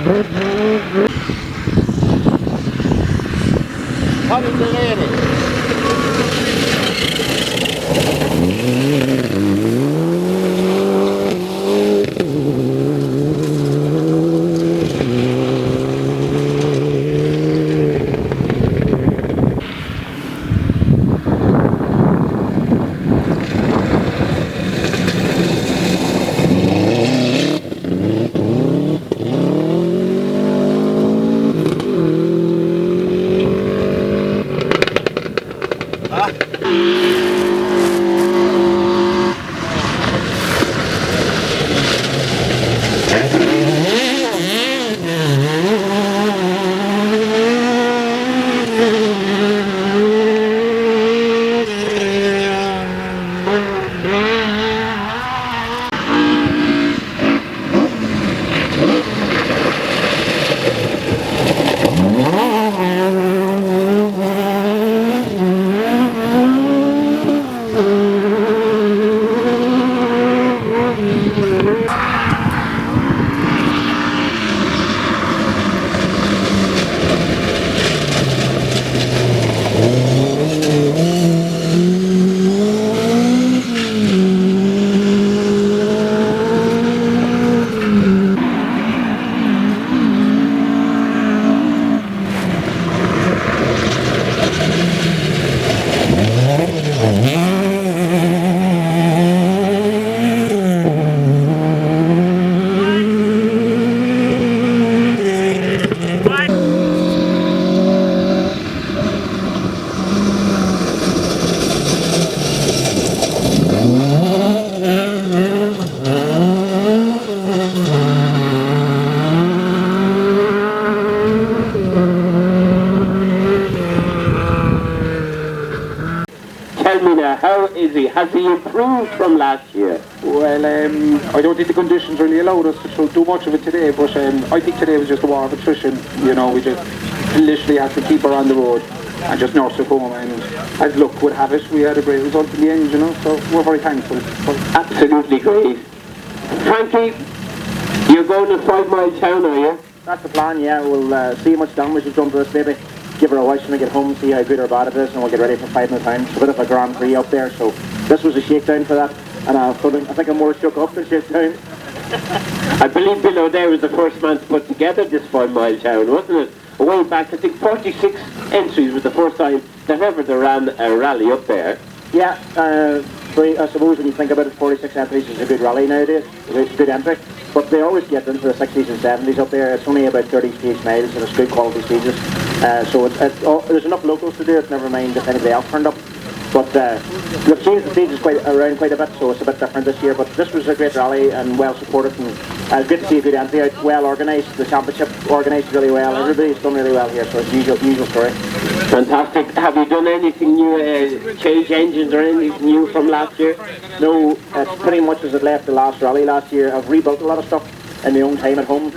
Coming the lady. How is he? Has he improved from last year? Well, I don't think the conditions really allowed us to show too much of it today, but I think today was just a war of attrition. You know, we just literally had to keep her on the road and just nurse her home, and as luck would have it, we had a great result in the end, you know, so we're very thankful. Absolutely great. Frankie, you're going to 5 Mile Town, are you? That's the plan, yeah. We'll see how much damage we've done to this baby. Give her a wash when we get home, see how good or bad it is, and we'll get ready for 5 Mile Town. It's a bit of a Grand Prix up there, so this was a shakedown for that, and I think I'm more shook up than shakedown. I believe below there was the first man to put together this 5 Mile Town, wasn't it? Way back, I think 46 entries was the first time that ever they ran a rally up there. Yeah, I suppose when you think about it, 46 entries is a good rally nowadays. It's a good entry. But they always get into the 60s and 70s up there. It's only about 30 stage miles and it's good quality stages. So there's enough locals to do it, never mind if anybody else turned up. But we've changed the stages around quite a bit, so it's a bit different this year. But this was a great rally and well supported, and good to see a good entry out, well organised. The championship organised really well. Everybody's done really well here, so it's usual story. Fantastic. Have you done anything new, change engines or anything new from last year? No, it's pretty much as it left the last rally last year. I've rebuilt a lot of stuff in my own time at home.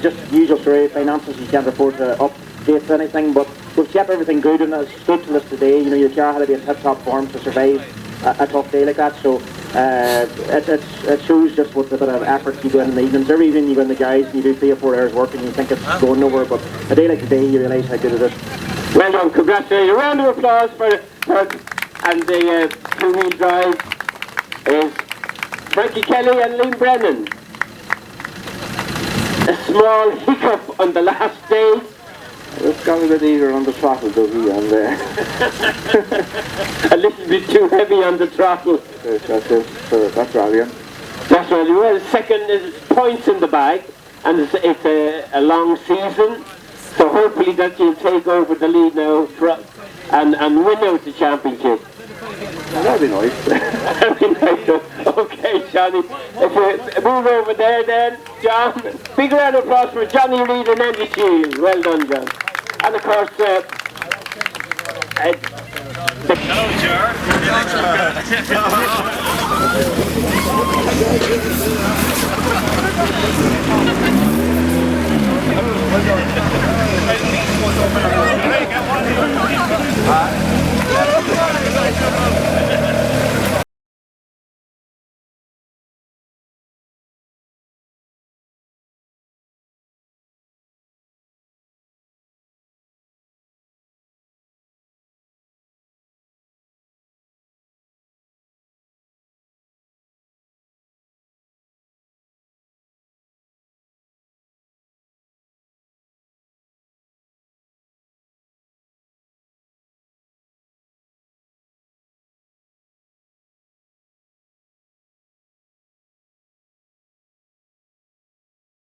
Just usual story, finances, you can't afford to update anything, but we've kept everything good and it's good to this today. You know, your car had to be in tip-top form to survive a tough day like that, so it shows just what the bit of effort you do in the evenings. Every evening you go in the guys and you do 3 or 4 hours work and you think it's going nowhere, but a day like today you realise how good it is. Well done, congratulations. A round of applause for and the two-wheel drive is Frankie Kelly and Liam Brennan. A small hiccup on the last day. It's got a bit easier on the throttle, does he? And a little bit too heavy on the throttle. That's rallying. That's right. Well, second is points in the bag, and it's a long season. So hopefully that you'll take over the lead now and win out the championship. That'd be nice. That'd be nice. Okay, Johnny. If you move over there then, John. Big round of applause for Johnny Reid and Andy Shields. Well done, John. And of course, Hello, Jar.